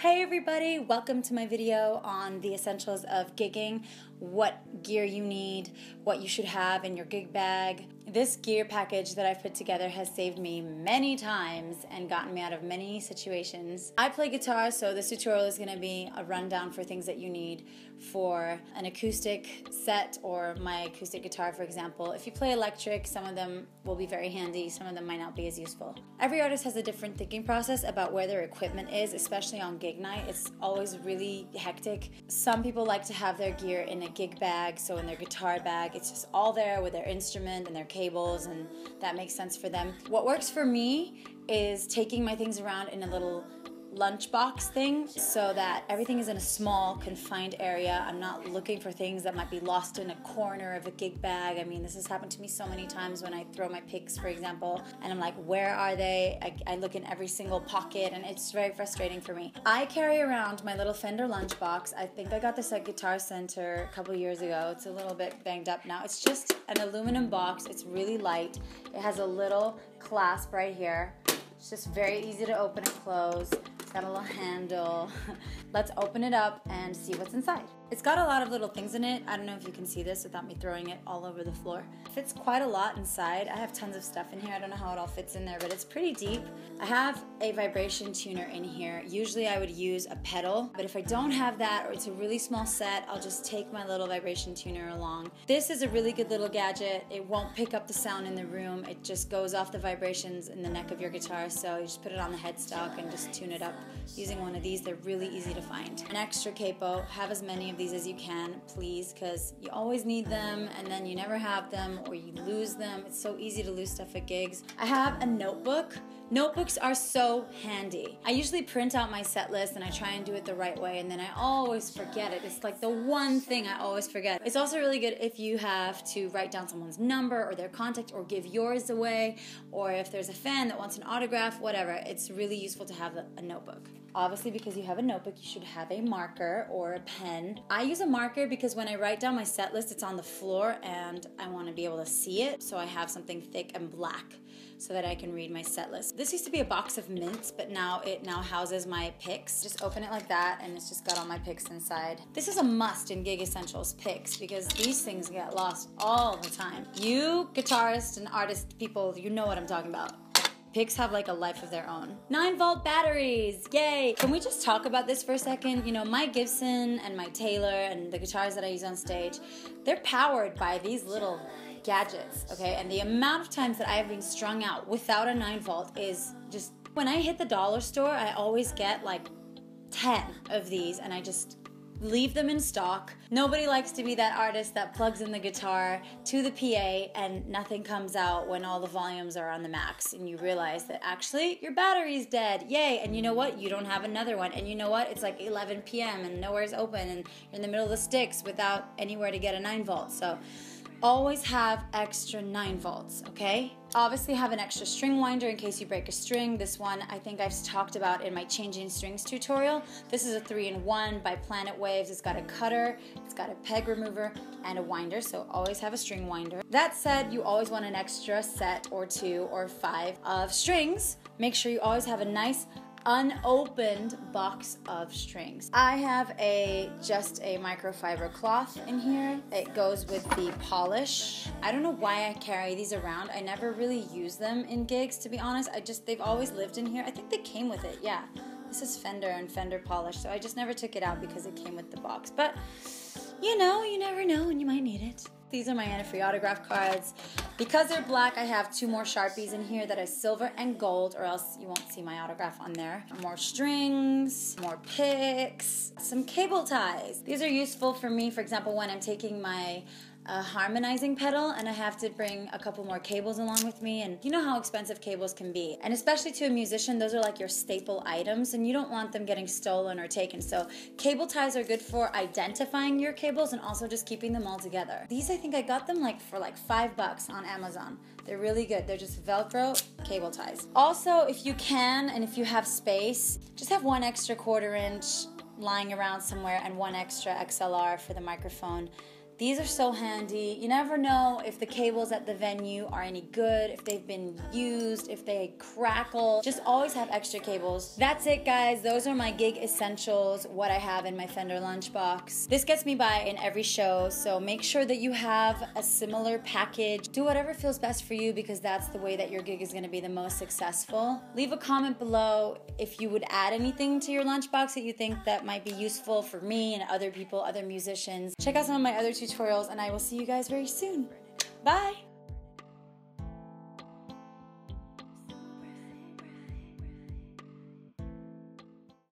Hey everybody, welcome to my video on the essentials of gigging, what gear you need, what you should have in your gig bag. This gear package that I've put together has saved me many times and gotten me out of many situations. I play guitar, so this tutorial is going to be a rundown for things that you need for an acoustic set or my acoustic guitar, for example. If you play electric, some of them will be very handy, some of them might not be as useful. Every artist has a different thinking process about where their equipment is, especially on gig night. It's always really hectic. Some people like to have their gear in a gig bag, so in their guitar bag. It's just all there with their instrument and their cables, and that makes sense for them. What works for me is taking my things around in a little lunchbox thing so that everything is in a small confined area. I'm not looking for things that might be lost in a corner of a gig bag. I mean, this has happened to me so many times when I throw my picks, for example, and I'm like, where are they? I look in every single pocket and it's very frustrating for me. I carry around my little Fender Lunchbox. I think I got this at Guitar Center a couple years ago. It's a little bit banged up now. It's just an aluminum box. It's really light. It has a little clasp right here. It's just very easy to open and close. Got a little handle. Let's open it up and see what's inside. It's got a lot of little things in it. I don't know if you can see this without me throwing it all over the floor. It fits quite a lot inside. I have tons of stuff in here. I don't know how it all fits in there, but it's pretty deep. I have a vibration tuner in here. Usually I would use a pedal, but if I don't have that or it's a really small set, I'll just take my little vibration tuner along. This is a really good little gadget. It won't pick up the sound in the room. It just goes off the vibrations in the neck of your guitar, so you just put it on the headstock and just tune it up using one of these. They're really easy to find. An extra capo. Have as many of these as you can, please, because you always need them and then you never have them or you lose them. It's so easy to lose stuff at gigs. I have a notebook. Notebooks are so handy. I usually print out my set list and I try and do it the right way, and then I always forget it. It's like the one thing I always forget. It's also really good if you have to write down someone's number or their contact or give yours away, or if there's a fan that wants an autograph, whatever. It's really useful to have a notebook. Obviously, because you have a notebook, you should have a marker or a pen. I use a marker because when I write down my set list, it's on the floor and I want to be able to see it, so I have something thick and black so that I can read my set list. This used to be a box of mints, but now it houses my picks. Just open it like that and it's just got all my picks inside. This is a must in Gig Essentials, picks, because these things get lost all the time. You guitarists and artist people, you know what I'm talking about. Picks have like a life of their own. 9-volt batteries, yay! Can we just talk about this for a second? You know, my Gibson and my Taylor and the guitars that I use on stage, they're powered by these little gadgets, okay? And the amount of times that I have been strung out without a 9-volt is just... When I hit the dollar store, I always get like 10 of these and I just leave them in stock. Nobody likes to be that artist that plugs in the guitar to the PA and nothing comes out when all the volumes are on the max and you realize that actually your battery's dead. Yay! And you know what? You don't have another one. And you know what? It's like 11 p.m. and nowhere's open and you're in the middle of the sticks without anywhere to get a 9-volt. So always have extra 9 volts, okay? Obviously have an extra string winder in case you break a string. This one I think I've talked about in my changing strings tutorial. This is a 3-in-1 by Planet Waves. It's got a cutter, it's got a peg remover, and a winder, so always have a string winder. That said, you always want an extra set or 2 or 5 of strings. Make sure you always have a nice unopened box of strings. I have just a microfiber cloth in here. It goes with the polish. I don't know why I carry these around. I never really use them in gigs, to be honest. they've always lived in here. I think they came with it, yeah. This is Fender and Fender Polish, so I just never took it out because it came with the box. But you know, you never know and you might need it. These are my Antifree autograph cards. Because they're black, I have 2 more Sharpies in here that are silver and gold, or else you won't see my autograph on there. More strings, more picks, some cable ties. These are useful for me, for example, when I'm taking my harmonizing pedal and I have to bring a couple more cables along with me, and you know how expensive cables can be, and especially to a musician, those are like your staple items and you don't want them getting stolen or taken. So cable ties are good for identifying your cables and also just keeping them all together. These, I think I got them for like $5 on Amazon. They're really good. They're just Velcro cable ties. Also, if you can and if you have space, just have 1 extra 1/4 inch lying around somewhere and 1 extra XLR for the microphone. These are so handy. You never know if the cables at the venue are any good, if they've been used, if they crackle. Just always have extra cables. That's it, guys. Those are my gig essentials, what I have in my Fender Lunchbox. This gets me by in every show, so make sure that you have a similar package. Do whatever feels best for you, because that's the way that your gig is going to be the most successful. Leave a comment below if you would add anything to your lunchbox that you think that might be useful for me and other people, other musicians. Check out some of my other tutorials, and I will see you guys very soon. Bye!